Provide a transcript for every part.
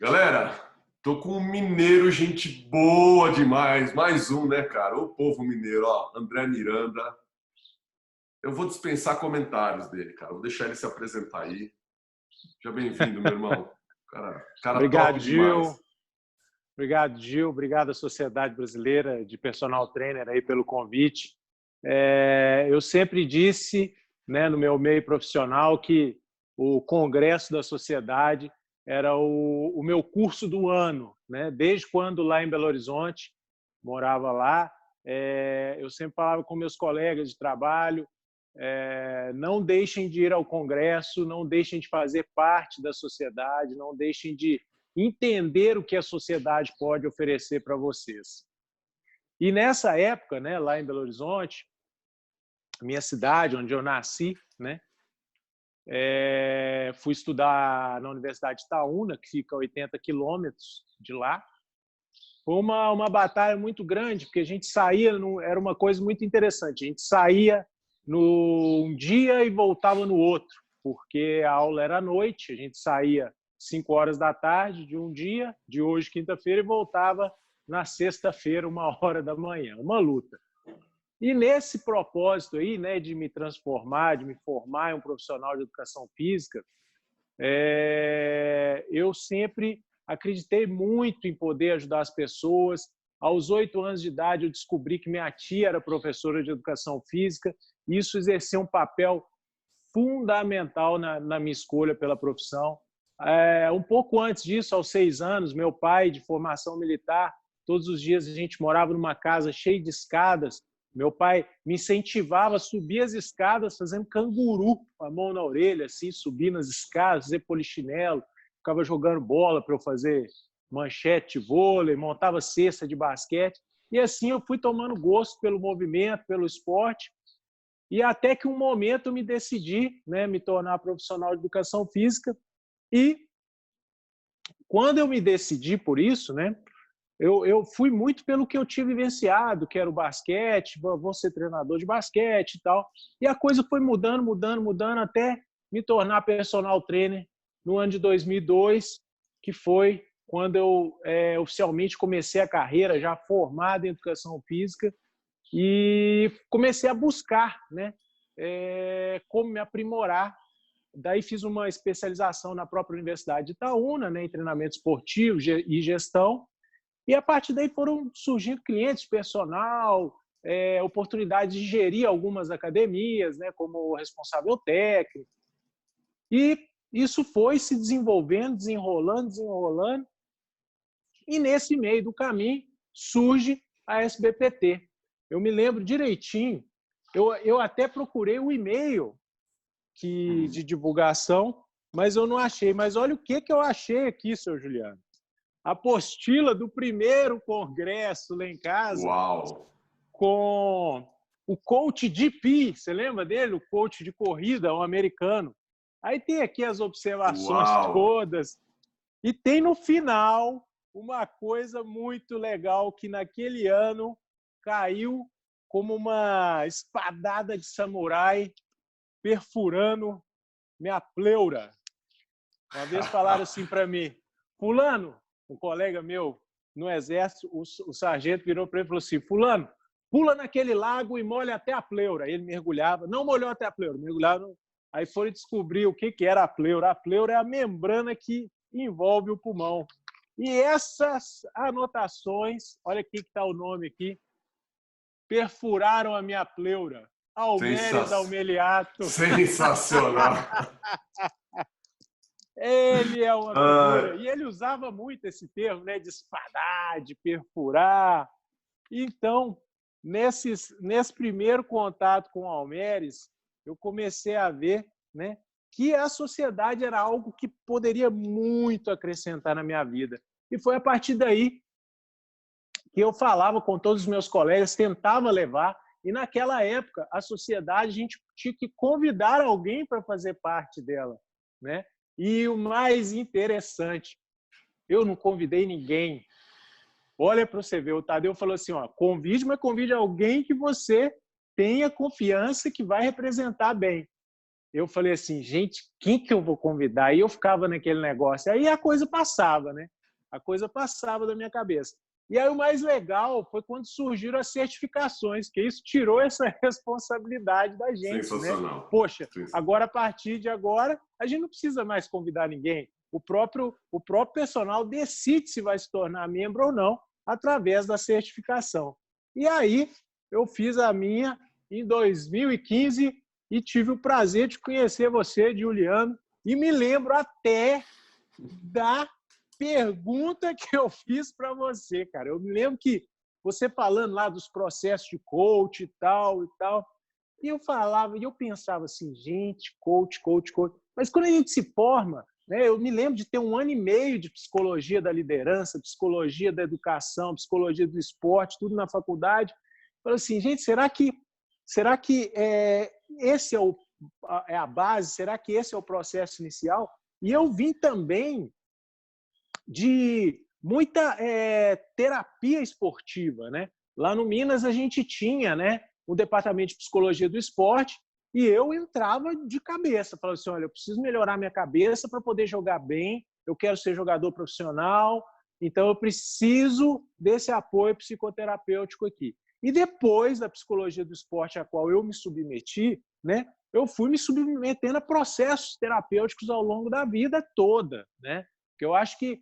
Galera, tô com um mineiro, gente boa demais. Mais um, né, cara? O povo mineiro, ó. André Miranda. Eu vou dispensar comentários dele, cara. Vou deixar ele se apresentar aí. Seja bem-vindo, meu irmão. Cara top Obrigado, demais. Gil. Obrigado, Gil. Obrigado à Sociedade Brasileira de Personal Trainer aí pelo convite. Eu sempre disse, né, no meu meio profissional que o Congresso da Sociedade era o meu curso do ano, né? Desde quando lá em Belo Horizonte, morava lá, eu sempre falava com meus colegas de trabalho, não deixem de ir ao Congresso, não deixem de fazer parte da sociedade, não deixem de entender o que a sociedade pode oferecer para vocês. E nessa época, né, lá em Belo Horizonte, minha cidade, onde eu nasci, né, fui estudar na Universidade de Itaúna, que fica a 80 quilômetros de lá. Foi uma batalha muito grande, porque a gente saía, era uma coisa muito interessante, a gente saía num dia e voltava no outro, porque a aula era à noite, a gente saía 5 horas da tarde de um dia, de hoje, quinta-feira, e voltava na sexta-feira, 1 hora da manhã, uma luta. E nesse propósito aí, né, de me transformar, de me formar em um profissional de educação física, eu sempre acreditei muito em poder ajudar as pessoas. Aos 8 anos de idade, eu descobri que minha tia era professora de educação física, e isso exerceu um papel fundamental na minha escolha pela profissão. Um pouco antes disso, aos 6 anos, meu pai, de formação militar, todos os dias a gente morava numa casa cheia de escadas. Meu pai me incentivava a subir as escadas fazendo canguru, com a mão na orelha, assim, subir nas escadas, fazer polichinelo, ficava jogando bola para eu fazer manchete de vôlei, montava cesta de basquete. E assim eu fui tomando gosto pelo movimento, pelo esporte, e até que um momento eu me decidi, né, me tornar profissional de educação física. E quando eu me decidi por isso, né, eu fui muito pelo que eu tinha vivenciado, que era o basquete, vou ser treinador de basquete e tal. E a coisa foi mudando, até me tornar personal trainer no ano de 2002, que foi quando eu oficialmente comecei a carreira, já formado em educação física, e comecei a buscar, né, como me aprimorar. Daí fiz uma especialização na própria Universidade de Itaúna, né, em treinamento esportivo e gestão. E a partir daí foram surgindo clientes, personal, oportunidades de gerir algumas academias, né, como responsável técnico. E isso foi se desenvolvendo, desenrolando. E nesse meio do caminho surge a SBPT. Eu me lembro direitinho, eu até procurei o e-mail de divulgação, mas eu não achei. Mas olha o que eu achei aqui, seu Juliano. A apostila do primeiro congresso lá em casa. Uau! Com o coach DP, você lembra dele? O coach de corrida, um americano. Aí tem aqui as observações Uau! todas. E tem no final uma coisa muito legal que naquele ano caiu como uma espadada de samurai perfurando minha pleura. Uma vez falaram assim para mim, fulano, um colega meu no exército, o sargento virou para ele e falou assim, fulano, pula naquele lago e molha até a pleura. Ele mergulhava, não molhou até a pleura, mergulhava. Aí foram descobrir o que era a pleura. A pleura é a membrana que envolve o pulmão. E essas anotações, olha aqui que está o nome aqui, perfuraram a minha pleura. Almeres Almeliato. Sensacional! Ele é uma figura. E ele usava muito esse termo, né, de espadar, de perfurar. Então, nesse primeiro contato com o Almeres, eu comecei a ver, né, que a sociedade era algo que poderia muito acrescentar na minha vida. E foi a partir daí que eu falava com todos os meus colegas, tentava levar, e naquela época, a sociedade, a gente tinha que convidar alguém para fazer parte dela, né? E o mais interessante, eu não convidei ninguém. Olha para você ver, o Tadeu falou assim, ó, convide, mas convide alguém que você tenha confiança que vai representar bem. eu falei assim, gente, quem que eu vou convidar? E eu ficava naquele negócio. Aí a coisa passava, né? A coisa passava da minha cabeça. E aí o mais legal foi quando surgiram as certificações, que isso tirou essa responsabilidade da gente, né? Sensacional. Poxa, Sim. agora, a partir de agora, a gente não precisa mais convidar ninguém. O próprio personal decide se vai se tornar membro ou não através da certificação. E aí eu fiz a minha em 2015 e tive o prazer de conhecer você, Juliano, e me lembro até da pergunta que eu fiz para você, cara. Eu me lembro que você falando lá dos processos de coach e tal, e eu falava, e eu pensava assim, gente, coach. Mas quando a gente se forma, né, eu me lembro de ter 1 ano e meio de psicologia da liderança, psicologia da educação, psicologia do esporte, tudo na faculdade. Eu falei assim, gente, será que esse é a base? Será que esse é o processo inicial? E eu vim também de muita terapia esportiva, né? Lá no Minas a gente tinha, né, o departamento de psicologia do esporte e eu entrava de cabeça, falava assim, olha, eu preciso melhorar minha cabeça para poder jogar bem, eu quero ser jogador profissional, então eu preciso desse apoio psicoterapêutico aqui. E depois da psicologia do esporte a qual eu me submeti, né, eu fui me submetendo a processos terapêuticos ao longo da vida toda, né? Porque eu acho que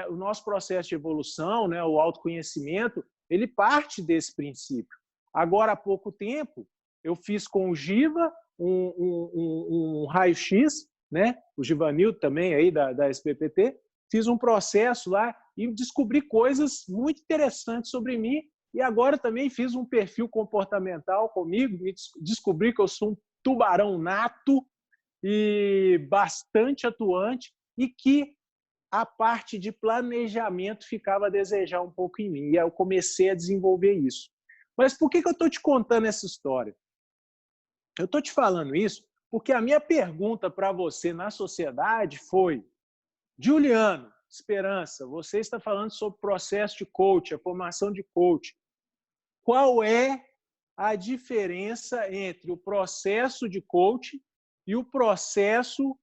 o nosso processo de evolução, né, o autoconhecimento, ele parte desse princípio. Agora, há pouco tempo, eu fiz com o Giva um raio-x, né, o Givanildo também aí da SPPT, fiz um processo lá e descobri coisas muito interessantes sobre mim e agora também fiz um perfil comportamental comigo e descobri que eu sou um tubarão nato e bastante atuante e que a parte de planejamento ficava a desejar um pouco em mim. E aí eu comecei a desenvolver isso. Mas por que eu estou te contando essa história? Eu estou te falando isso porque a minha pergunta para você na sociedade foi, Juliano, Esperança, você está falando sobre o processo de coach, a formação de coach. Qual é a diferença entre o processo de coach e o processo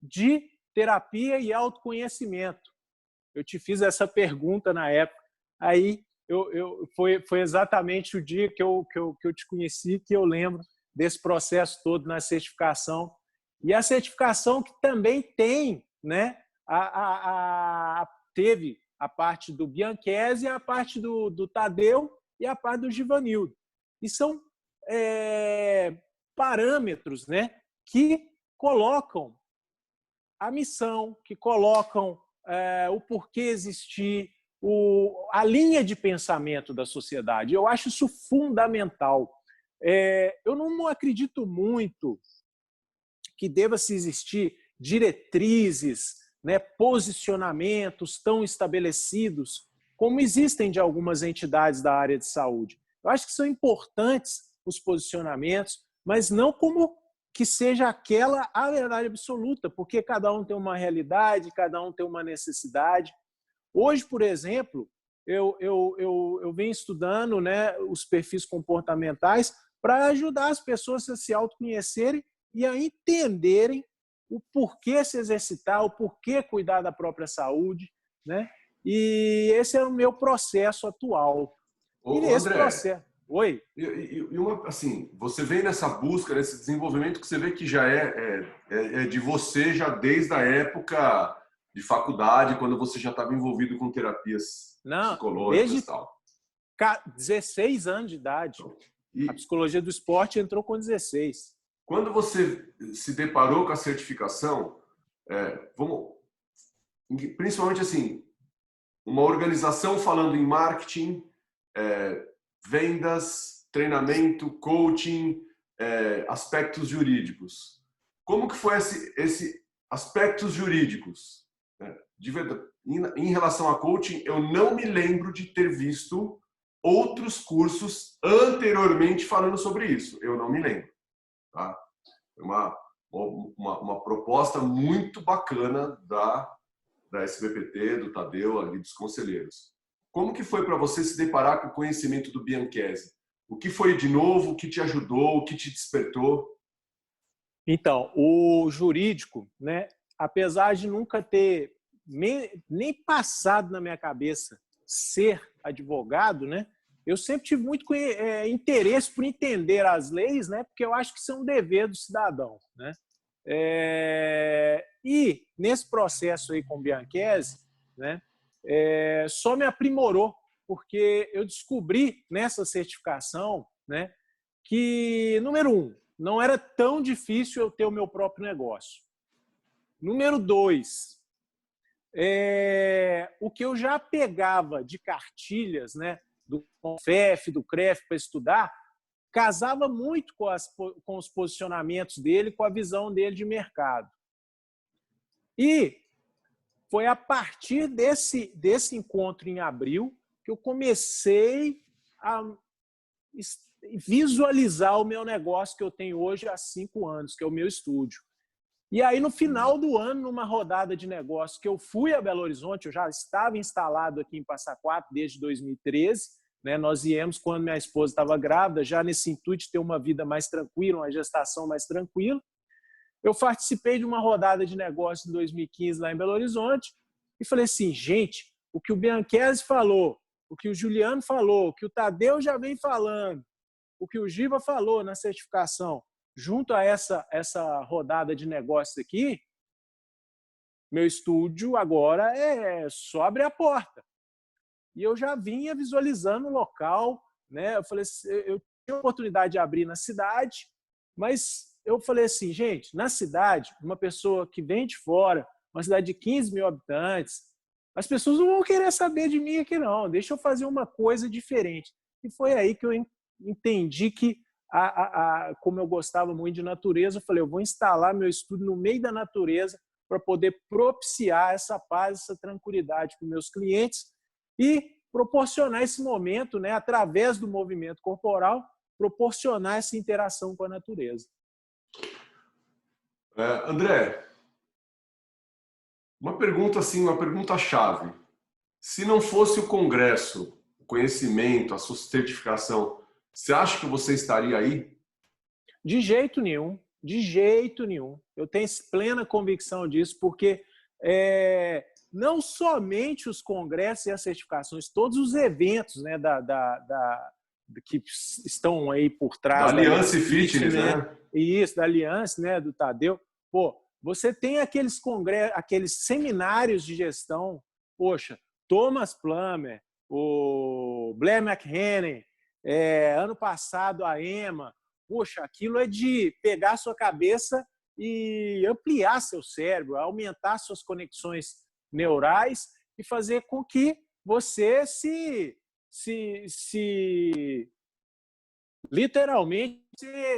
de terapia e autoconhecimento? Eu te fiz essa pergunta na época. Aí foi exatamente o dia que eu te conheci que eu lembro desse processo todo na certificação. E a certificação que também tem, né, teve a parte do Bianchese, a parte do Tadeu e a parte do Givanildo. E são parâmetros, né, que colocam a missão, que colocam o porquê existir, a linha de pensamento da sociedade. Eu acho isso fundamental. Eu não acredito muito que deva-se existir diretrizes, né, posicionamentos tão estabelecidos como existem de algumas entidades da área de saúde. Eu acho que são importantes os posicionamentos, mas não como que seja aquela a verdade absoluta, porque cada um tem uma realidade, cada um tem uma necessidade. Hoje, por exemplo, eu venho estudando, né, os perfis comportamentais para ajudar as pessoas a se autoconhecerem e a entenderem o porquê se exercitar, o porquê cuidar da própria saúde, né? E esse é o meu processo atual. Ô, E esse André, processo... Oi? assim, você vem nessa busca, nesse desenvolvimento que você vê que já é de você já desde a época de faculdade, quando você já estava envolvido com terapias psicológicas e tal. 16 anos de idade. A psicologia do esporte entrou com 16. Quando você se deparou com a certificação, principalmente assim, uma organização falando em marketing, vendas, treinamento, coaching, aspectos jurídicos. Como que foi esse aspectos jurídicos? De verdade, em relação a coaching, eu não me lembro de ter visto outros cursos anteriormente falando sobre isso. Eu não me lembro. Tá? É uma proposta muito bacana da SBPT, do Tadeu, ali dos conselheiros. Como que foi para você se deparar com o conhecimento do Bianchese? O que foi de novo? O que te ajudou? O que te despertou? Então, o jurídico, né, apesar de nunca ter nem passado na minha cabeça ser advogado, né, eu sempre tive muito interesse por entender as leis, né, porque eu acho que isso é um dever do cidadão, né? E nesse processo aí com o Bianchese, né, só me aprimorou, porque eu descobri nessa certificação, né, que, número 1, não era tão difícil eu ter o meu próprio negócio. Número 2, o que eu já pegava de cartilhas, né, do CONFEF, do CREF para estudar, casava muito com os posicionamentos dele, com a visão dele de mercado. E foi a partir desse encontro em abril que eu comecei a visualizar o meu negócio que eu tenho hoje há 5 anos, que é o meu estúdio. E aí, no final do ano, numa rodada de negócio que eu fui a Belo Horizonte, eu já estava instalado aqui em Passa Quatro desde 2013, né? Nós viemos quando minha esposa estava grávida, já nesse intuito de ter uma vida mais tranquila, uma gestação mais tranquila. Eu participei de uma rodada de negócio em 2015 lá em Belo Horizonte e falei assim, gente, o que o Bianchese falou, o que o Juliano falou, o que o Tadeu já vem falando, o que o Giba falou na certificação, junto a essa rodada de negócios aqui, meu estúdio agora só abrir a porta. E eu já vinha visualizando o local, né? Eu falei, eu tinha a oportunidade de abrir na cidade, mas eu falei assim, gente, na cidade, uma pessoa que vem de fora, uma cidade de 15 mil habitantes, as pessoas não vão querer saber de mim aqui, não. Deixa eu fazer uma coisa diferente. E foi aí que eu entendi que, como eu gostava muito de natureza, eu falei, eu vou instalar meu estúdio no meio da natureza para poder propiciar essa paz, essa tranquilidade para os meus clientes e proporcionar esse momento, né, através do movimento corporal, proporcionar essa interação com a natureza. André, uma pergunta-chave. Se não fosse o congresso, o conhecimento, a sua certificação, você acha que você estaria aí? De jeito nenhum, de jeito nenhum. Eu tenho plena convicção disso, porque não somente os congressos e as certificações, todos os eventos, né, que estão aí por trás da Aliança Fitness, né? Isso, da Aliança, né, do Tadeu. Pô, você tem aqueles congressos, aqueles seminários de gestão, poxa, Thomas Plummer, o Blair McHenry, ano passado a EMA, poxa, aquilo é de pegar a sua cabeça e ampliar seu cérebro, aumentar suas conexões neurais e fazer com que você literalmente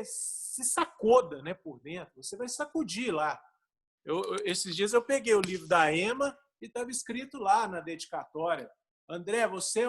se sacuda, né, por dentro. Você vai sacudir lá. Esses dias eu peguei o livro da EMA e estava escrito lá na dedicatória, André, você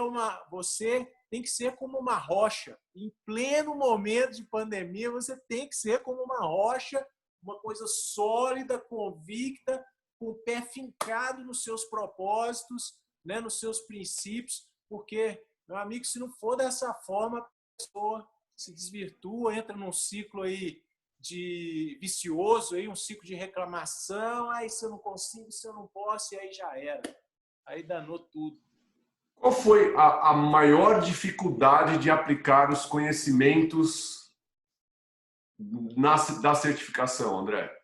tem que ser como uma rocha. Em pleno momento de pandemia, você tem que ser como uma rocha, uma coisa sólida, convicta, com o pé fincado nos seus propósitos, né, nos seus princípios, porque, meu amigo, se não for dessa forma, a pessoa se desvirtua, entra num ciclo aí de vicioso, aí, um ciclo de reclamação, aí se eu não consigo, se eu não posso, e aí já era. Aí danou tudo. Qual foi a maior dificuldade de aplicar os conhecimentos da certificação, André?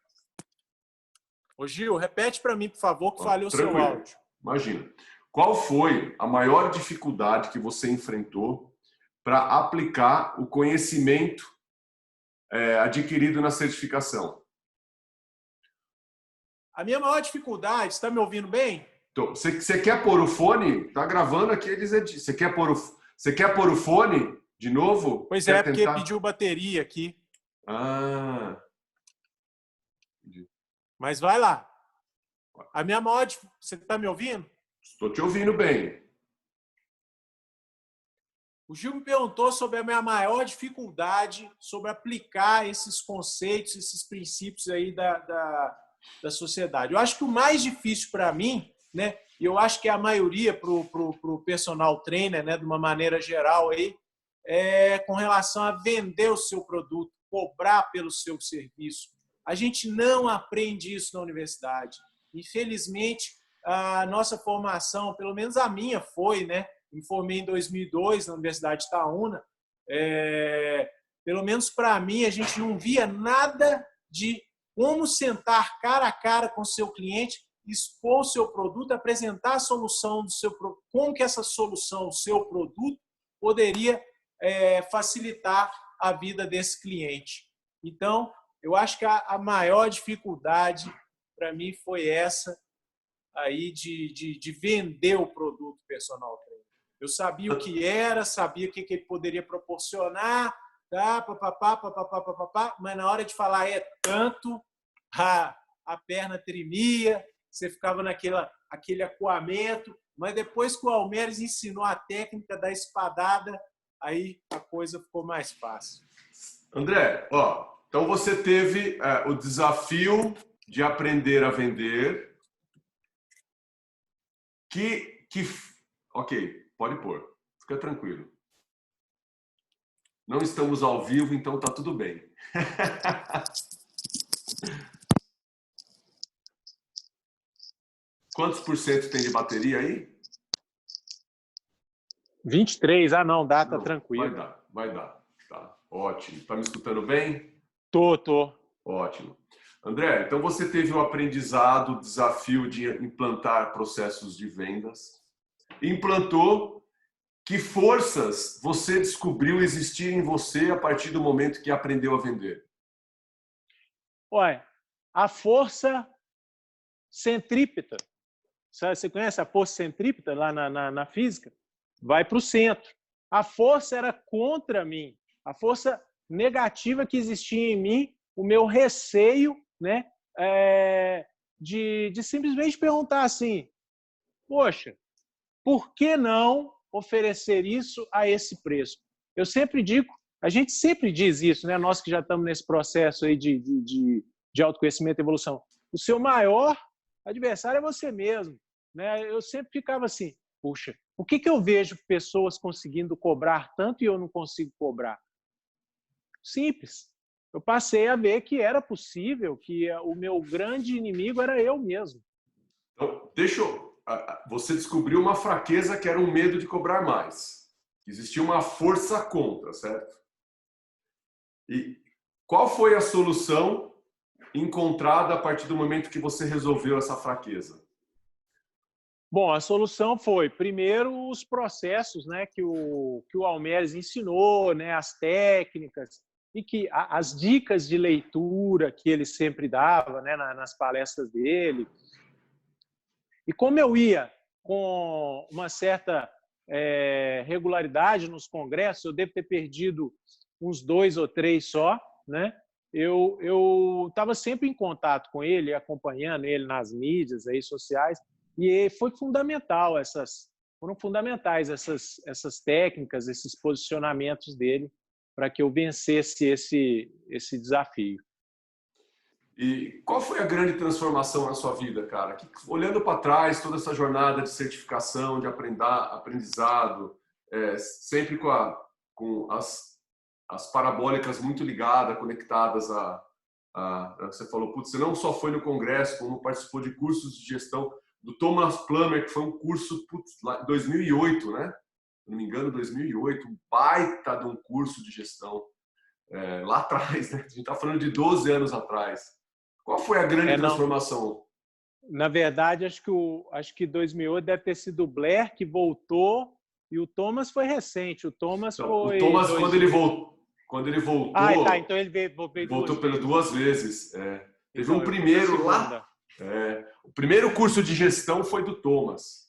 Ô Gil, repete para mim, por favor, que falhou o seu áudio. Imagina. Qual foi a maior dificuldade que você enfrentou para aplicar o conhecimento adquirido na certificação? A minha maior dificuldade, está me ouvindo bem? Você quer pôr o fone? Tá gravando aqui, você quer pôr o fone de novo? Pois é, porque pediu bateria aqui. Ah. Mas vai lá. A minha maior... Você está me ouvindo? Estou te ouvindo bem. O Gil me perguntou sobre a minha maior dificuldade sobre aplicar esses conceitos, esses princípios aí da sociedade. Eu acho que o mais difícil para mim, né, e eu acho que a maioria para o personal trainer, né, de uma maneira geral, aí, é com relação a vender o seu produto, cobrar pelo seu serviço. A gente não aprende isso na universidade. Infelizmente, a nossa formação, pelo menos a minha foi, né? Me formei em 2002 na Universidade de Itaúna. Pelo menos para mim, a gente não via nada de como sentar cara a cara com o seu cliente, expor o seu produto, apresentar a solução do seu produto, como que essa solução, o seu produto, poderia facilitar a vida desse cliente. Então, eu acho que a maior dificuldade para mim foi essa aí de vender o produto personal trainer. Eu sabia o que era, sabia o que ele poderia proporcionar, tá, papapá, mas na hora de falar tanto, a perna tremia, você ficava aquele acuamento, mas depois que o Almeres ensinou a técnica da espadada, aí a coisa ficou mais fácil. André, então você teve o desafio de aprender a vender, ok, pode pôr, fica tranquilo. Não estamos ao vivo, então tá tudo bem. Quantos por cento tem de bateria aí? 23, não, dá, tá tranquilo. Vai dar. Tá, ótimo. Tá me escutando bem? Tô. Ótimo. André, então você teve o aprendizado, o desafio de implantar processos de vendas. Implantou. Que forças você descobriu existir em você a partir do momento que aprendeu a vender? Olha, a força centrípeta. Você conhece a força centrípeta lá na física? Vai para o centro. A força era contra mim. A força negativa que existia em mim, o meu receio, né, de simplesmente perguntar assim, poxa, por que não oferecer isso a esse preço? Eu sempre digo, a gente sempre diz isso, né? Nós que já estamos nesse processo aí de autoconhecimento e evolução. O seu maior adversário é você mesmo, né? Eu sempre ficava assim, puxa, por que eu vejo pessoas conseguindo cobrar tanto e eu não consigo cobrar? Simples. Eu passei a ver que era possível, que o meu grande inimigo era eu mesmo. Então, você descobriu uma fraqueza que era o medo de cobrar mais. Existia uma força contra, certo? E qual foi a solução encontrada a partir do momento que você resolveu essa fraqueza? Bom, a solução foi, primeiro, os processos, né, que o Almeres ensinou, né, as técnicas, e que as dicas de leitura que ele sempre dava, né, nas palestras dele. E como eu ia com uma certa regularidade nos congressos, eu devo ter perdido uns 2 ou 3 só, né? Eu estava sempre em contato com ele, acompanhando ele nas mídias aí, sociais, e foi fundamental foram fundamentais essas técnicas, esses posicionamentos dele para que eu vencesse esse desafio. E qual foi a grande transformação na sua vida, cara? Olhando para trás, toda essa jornada de certificação, de aprendizado, sempre com as parabólicas muito ligadas, conectadas você falou, putz, você não só foi no congresso, como participou de cursos de gestão do Thomas Plummer, que foi um curso lá em 2008, né? Se não me engano, 2008, um baita de um curso de gestão lá atrás, né? A gente está falando de 12 anos atrás. Qual foi a grande transformação? Na verdade, acho que 2008 deve ter sido o Blair que voltou e o Thomas foi recente. O Thomas foi... O Thomas, quando ele voltou... tá, então ele voltou pelas 2 vezes. Teve então, um primeiro lá... o primeiro curso de gestão foi do Thomas.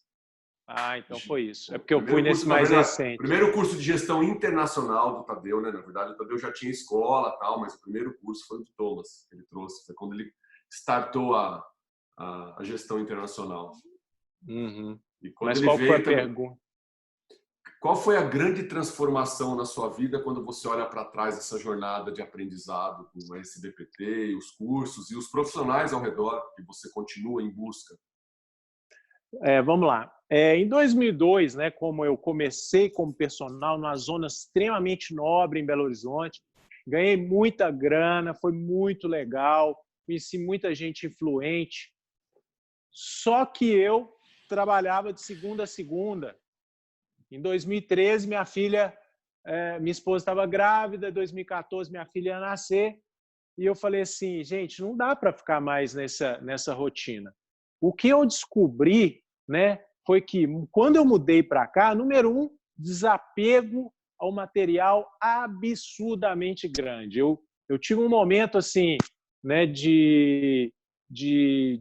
Então foi isso. É porque eu fui nesse mais recente. O primeiro curso de gestão internacional do Tadeu, né? Na verdade, o Tadeu já tinha escola e tal, mas o primeiro curso foi do Thomas, que ele trouxe. Foi quando ele startou a gestão internacional. Uhum. E quando mas ele qual veio, foi a pergunta? Qual foi a grande transformação na sua vida quando você olha para trás dessa jornada de aprendizado com o SBPT, os cursos e os profissionais ao redor que você continua em busca? Vamos lá. Em 2002, né, como eu comecei como personal numa zona extremamente nobre em Belo Horizonte, ganhei muita grana, foi muito legal, conheci muita gente influente, só que eu trabalhava de segunda a segunda. Em 2013, minha esposa estava grávida, em 2014 minha filha ia nascer, e eu falei assim, gente, não dá para ficar mais nessa rotina. O que eu descobri, né, foi que quando eu mudei para cá, número um, desapego ao material absurdamente grande. Eu tive um momento assim, né, de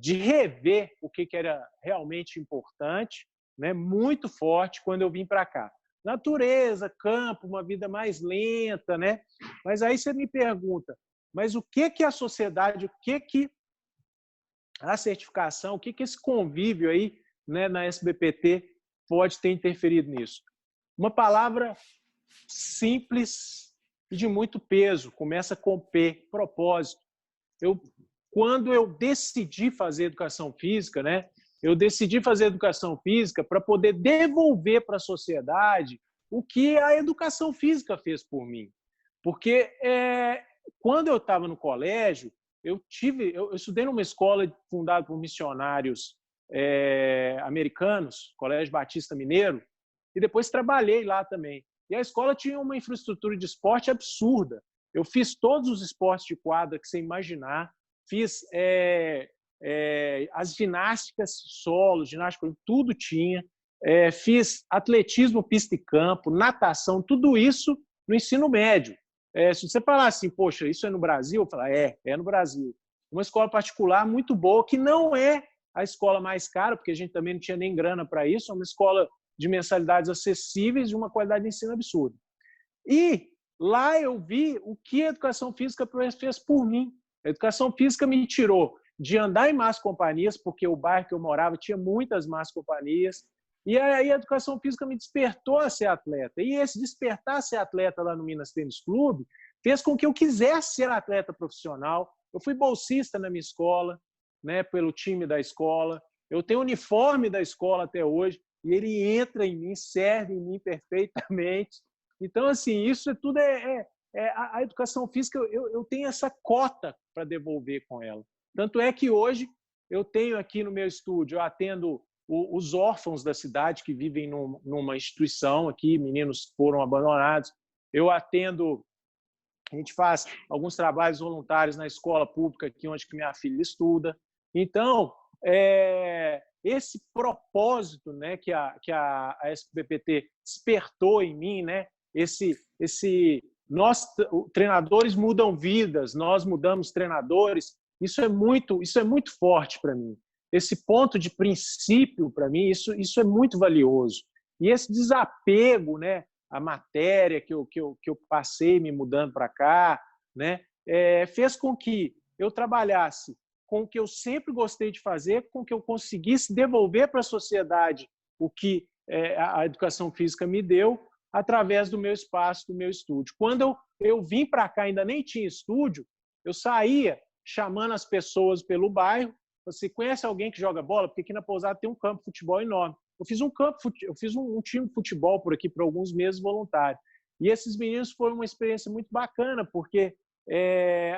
rever o que era realmente importante, né, muito forte quando eu vim para cá. Natureza, campo, uma vida mais lenta, né? Mas aí você me pergunta, mas o que a sociedade, o que a certificação, o que esse convívio aí, né, na SBPT pode ter interferido nisso? Uma palavra simples e de muito peso, começa com P, propósito. Quando eu decidi fazer educação física, né, eu decidi fazer educação física para poder devolver para a sociedade o que a educação física fez por mim. Porque quando eu estava no colégio, eu estudei numa escola fundada por missionários americanos, Colégio Batista Mineiro, e depois trabalhei lá também. E a escola tinha uma infraestrutura de esporte absurda. Eu fiz todos os esportes de quadra que você imaginar, fiz as ginásticas solo, ginástica, tudo tinha. Fiz atletismo, pista e campo, natação, tudo isso no ensino médio. Se você falar assim, poxa, isso é no Brasil? Eu falo, é no Brasil. Uma escola particular muito boa, que não é a escola mais cara, porque a gente também não tinha nem grana para isso, é uma escola de mensalidades acessíveis e uma qualidade de ensino absurda. E lá eu vi o que a educação física fez por mim. A educação física me tirou de andar em más companhias, porque o bairro que eu morava tinha muitas más companhias, e aí a educação física me despertou a ser atleta. E esse despertar a ser atleta lá no Minas Tênis Clube fez com que eu quisesse ser atleta profissional. Eu fui bolsista na minha escola, né, pelo time da escola. Eu tenho o uniforme da escola até hoje, e ele entra em mim, serve em mim perfeitamente. Então, assim, isso tudo a educação física, eu tenho essa cota para devolver com ela. Tanto é que hoje eu tenho aqui no meu estúdio, eu atendo os órfãos da cidade que vivem numa instituição aqui, meninos que foram abandonados. Eu atendo, a gente faz alguns trabalhos voluntários na escola pública aqui onde minha filha estuda. Então, esse propósito, né, que a SBPT despertou em mim, né, nós treinadores mudam vidas, nós mudamos treinadores, isso é muito forte para mim. Esse ponto de princípio, para mim, isso é muito valioso. E esse desapego, né, à matéria que eu passei me mudando para cá, né, fez com que eu trabalhasse com o que eu sempre gostei de fazer, com que eu conseguisse devolver para a sociedade o que a educação física me deu através do meu espaço, do meu estúdio. Quando eu vim para cá, ainda nem tinha estúdio, eu saía chamando as pessoas pelo bairro. Você conhece alguém que joga bola? Porque aqui na Pousada tem um campo de futebol enorme. Eu fiz um time de futebol por aqui por alguns meses voluntário. E esses meninos foram uma experiência muito bacana, porque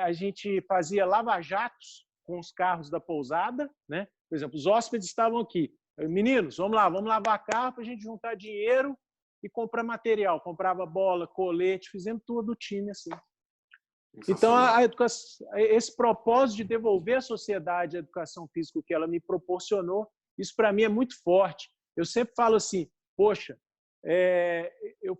a gente fazia lava-jatos com os carros da Pousada, né? Por exemplo, os hóspedes estavam aqui. Meninos, vamos lavar carro para a gente juntar dinheiro e comprar material. Comprava bola, colete, fizemos tudo do time assim. Então, a educação, esse propósito de devolver à sociedade a educação física que ela me proporcionou, isso para mim é muito forte. Eu sempre falo assim, poxa, eu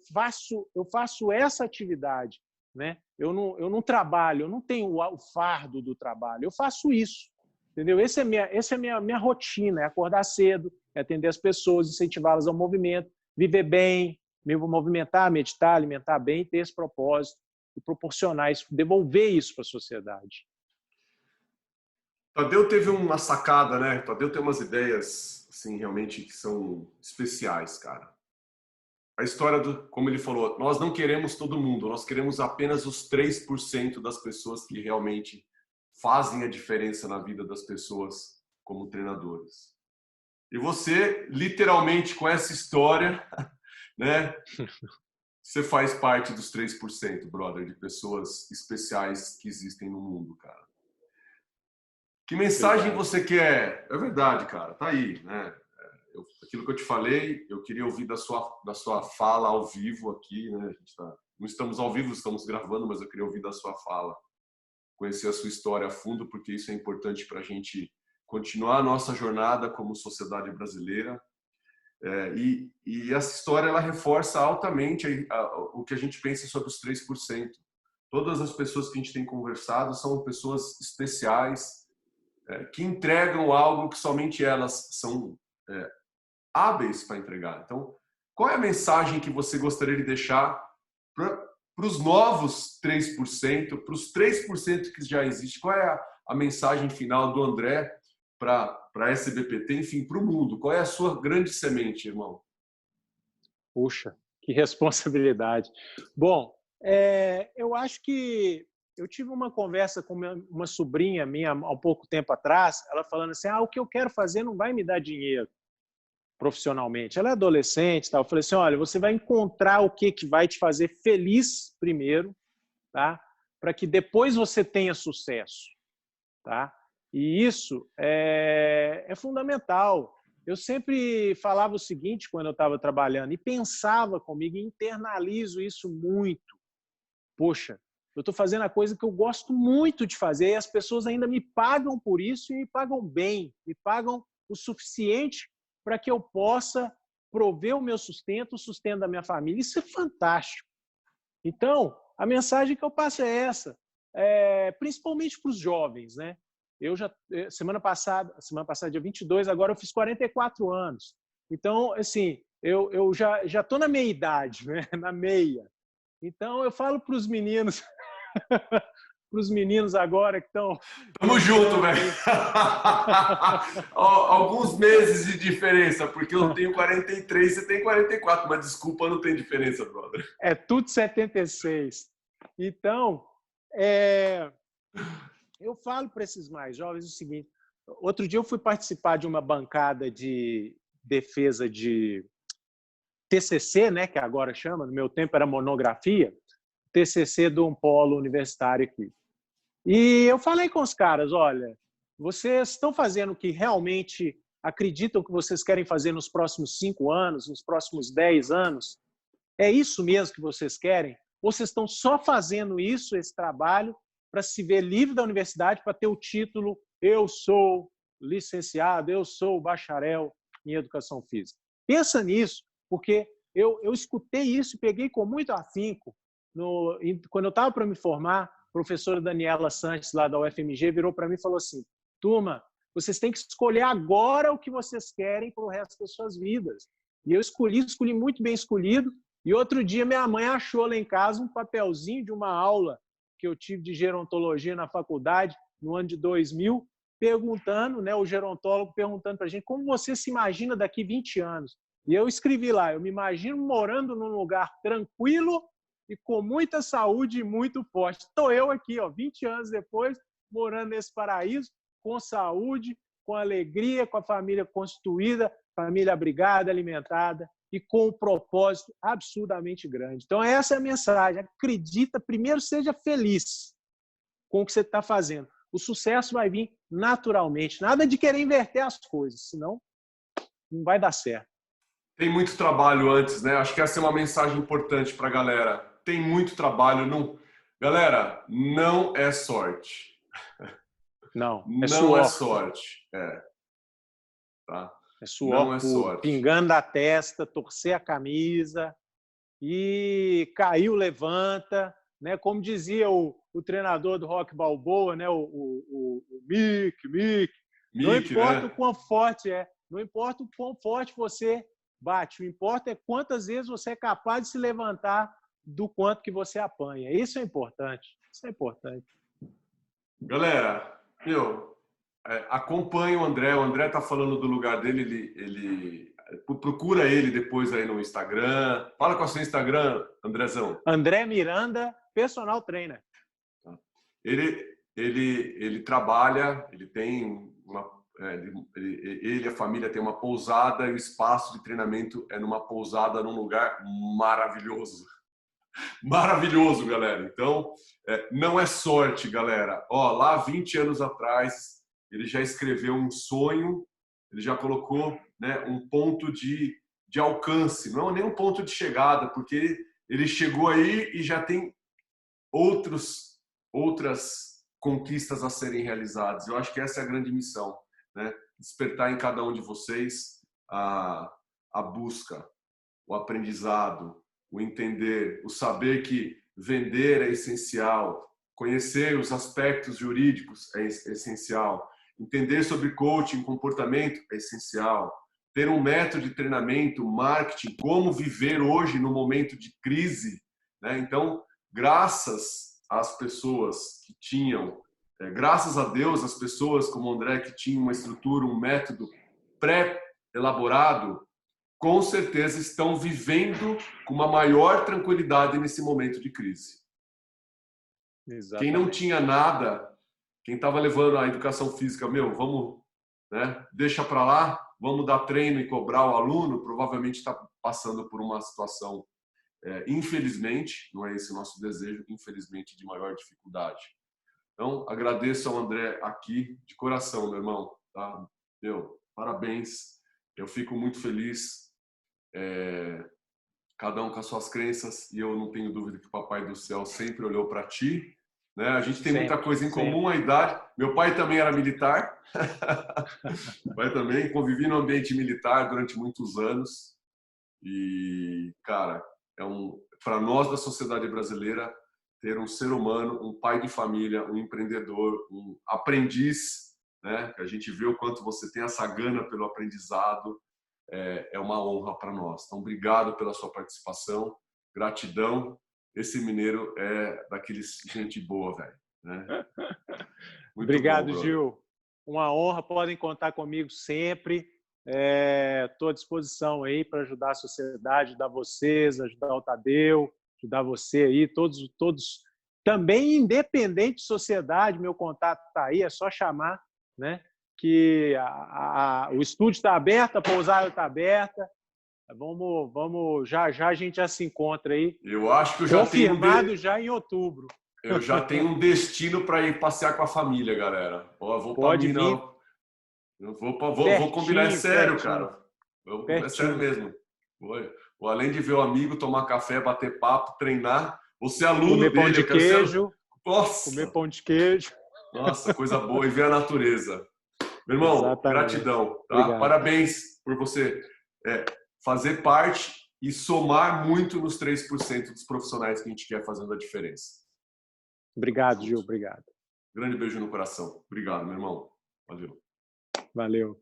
faço essa atividade, né? Eu não trabalho, eu não tenho o fardo do trabalho, eu faço isso, entendeu? Essa é a minha rotina, é acordar cedo, é atender as pessoas, incentivá-las ao movimento, viver bem, me movimentar, meditar, alimentar bem, ter esse propósito e proporcionar isso, devolver isso para a sociedade. Tadeu teve uma sacada, né? Tadeu tem umas ideias, assim, realmente que são especiais, cara. A história como ele falou, nós não queremos todo mundo, nós queremos apenas os 3% das pessoas que realmente fazem a diferença na vida das pessoas como treinadores. E você, literalmente, com essa história, né? Você faz parte dos 3%, brother, de pessoas especiais que existem no mundo, cara. Que mensagem Obrigado. você quer? É verdade, cara, tá aí, né? Aquilo que eu te falei, eu queria ouvir da sua fala ao vivo aqui, né? A gente não estamos ao vivo, estamos gravando, mas eu queria ouvir da sua fala, conhecer a sua história a fundo, porque isso é importante para a gente continuar a nossa jornada como sociedade brasileira. E essa história ela reforça altamente o que a gente pensa sobre os 3%. Todas as pessoas que a gente tem conversado são pessoas especiais, que entregam algo que somente elas são hábeis para entregar. Então, qual é a mensagem que você gostaria de deixar para os novos 3%, para os 3% que já existem? Qual é a mensagem final do André para a SBPT, enfim, para o mundo? Qual é a sua grande semente, irmão? Puxa, que responsabilidade. Bom, eu acho que eu tive uma conversa com uma sobrinha minha há um pouco tempo atrás, ela falando assim, o que eu quero fazer não vai me dar dinheiro profissionalmente. Ela é adolescente, tá? Eu falei assim, olha, você vai encontrar o que vai te fazer feliz primeiro, tá? Para que depois você tenha sucesso, tá? E isso é fundamental. Eu sempre falava o seguinte quando eu estava trabalhando e pensava comigo, e internalizo isso muito. Poxa, eu estou fazendo a coisa que eu gosto muito de fazer e as pessoas ainda me pagam por isso e me pagam bem, me pagam o suficiente para que eu possa prover o meu sustento, o sustento da minha família. Isso é fantástico. Então, a mensagem que eu passo é essa, principalmente para os jovens, né? Eu já, semana passada, dia 22, agora eu fiz 44 anos. Então, assim, eu já estou na meia idade, né? Na meia. Então, eu falo para os meninos, para os meninos agora que estão Tamo junto, entrando velho. aí. Alguns meses de diferença, porque eu tenho 43, você tem 44, mas desculpa, não tem diferença, brother. É tudo 76. Então, eu falo para esses mais jovens o seguinte, outro dia eu fui participar de uma bancada de defesa de TCC, né, que agora chama, no meu tempo era monografia, TCC de um polo universitário aqui. E eu falei com os caras, olha, vocês estão fazendo o que realmente acreditam que vocês querem fazer nos próximos 5 anos, nos próximos 10 anos? É isso mesmo que vocês querem? Ou vocês estão só fazendo isso, esse trabalho, para se ver livre da universidade, para ter o título eu sou licenciado, eu sou bacharel em educação física? Pensa nisso, porque eu escutei isso e peguei com muito afinco. Quando eu estava para me formar, a professora Daniela Sanches, lá da UFMG, virou para mim e falou assim, turma, vocês têm que escolher agora o que vocês querem para o resto das suas vidas. E eu escolhi muito bem escolhido. E outro dia minha mãe achou lá em casa um papelzinho de uma aula que eu tive de gerontologia na faculdade, no ano de 2000, perguntando, né, o gerontólogo perguntando para a gente como você se imagina daqui 20 anos. E eu escrevi lá, eu me imagino morando num lugar tranquilo e com muita saúde e muito forte. Estou eu aqui, 20 anos depois, morando nesse paraíso, com saúde, com alegria, com a família constituída, família abrigada, alimentada e com um propósito absurdamente grande. Então, essa é a mensagem. Acredita, primeiro seja feliz com o que você está fazendo. O sucesso vai vir naturalmente. Nada de querer inverter as coisas, senão não vai dar certo. Tem muito trabalho antes, né? Acho que essa é uma mensagem importante para a galera. Tem muito trabalho. Não... Galera, não é sorte. Não, é Não é suor. sorte. Tá? É suor Não é puro, sorte. pingando a testa, torcer a camisa e caiu, levanta. Né? Como dizia o treinador do Rock Balboa, né? o Mick, não importa, né, o quão forte é, não importa o quão forte você bate, o importa é quantas vezes você é capaz de se levantar do quanto que você apanha. Isso é importante. Isso é importante. Galera, acompanhe o André está falando do lugar dele, ele procura ele depois aí no Instagram. Fala com o seu Instagram, Andrezão. André Miranda, personal trainer. Ele trabalha, ele tem ele e a família tem uma pousada e o espaço de treinamento é numa pousada num lugar maravilhoso. Maravilhoso, galera. Então, não é sorte, galera. Lá 20 anos atrás, ele já escreveu um sonho, ele já colocou, né, um ponto de alcance, não é nem um ponto de chegada, porque ele chegou aí e já tem outras conquistas a serem realizadas. Eu acho que essa é a grande missão, né? Despertar em cada um de vocês a busca, o aprendizado, o entender, o saber que vender é essencial, conhecer os aspectos jurídicos é essencial, entender sobre coaching, comportamento é essencial, ter um método de treinamento, marketing, como viver hoje no momento de crise, né? Então, graças às pessoas que tinham, graças a Deus, as pessoas como o André que tinham uma estrutura, um método pré-elaborado, com certeza estão vivendo com uma maior tranquilidade nesse momento de crise. Exatamente. Quem não tinha nada, quem estava levando a educação física, vamos, né, deixa para lá, vamos dar treino e cobrar o aluno, provavelmente está passando por uma situação, infelizmente, não é esse o nosso desejo, infelizmente, de maior dificuldade. Então, agradeço ao André aqui, de coração, meu irmão. Tá? Parabéns. Eu fico muito feliz. Cada um com as suas crenças, e eu não tenho dúvida que o Papai do Céu sempre olhou para ti. Né? A gente tem muita coisa em comum, a idade. Meu pai também era militar. Meu pai também. Convivi no ambiente militar durante muitos anos. E, cara, para nós da sociedade brasileira, ter um ser humano, um pai de família, um empreendedor, um aprendiz, né? Que a gente vê o quanto você tem essa gana pelo aprendizado, é uma honra para nós. Então, obrigado pela sua participação, gratidão. Esse mineiro é daqueles gente boa, velho. Né? Obrigado, bom, Gil. Uma honra, podem contar comigo sempre. Estou à disposição aí para ajudar a sociedade, ajudar vocês, ajudar o Tadeu, ajudar você aí, todos. Também independente de sociedade, meu contato está aí, é só chamar, né? Que o estúdio está aberto, a pousada está aberta. Vamos, já a gente já se encontra aí. Eu acho que eu já confirmado já em outubro. Eu já tenho um destino para ir passear com a família, galera. Eu vou para Minas. Eu vou combinar, é sério, cara. É sério mesmo. Vou, além de ver o amigo, tomar café, bater papo, treinar, vou ser aluno comer dele. Pão de queijo. Nossa. Comer pão de queijo. Nossa, coisa boa. E ver a natureza. Meu irmão, exatamente. Gratidão. Tá? Parabéns por você fazer parte e somar muito nos 3% dos profissionais que a gente quer fazendo a diferença. Obrigado, Gil. Obrigado. Grande beijo no coração. Obrigado, meu irmão. Valeu. Valeu.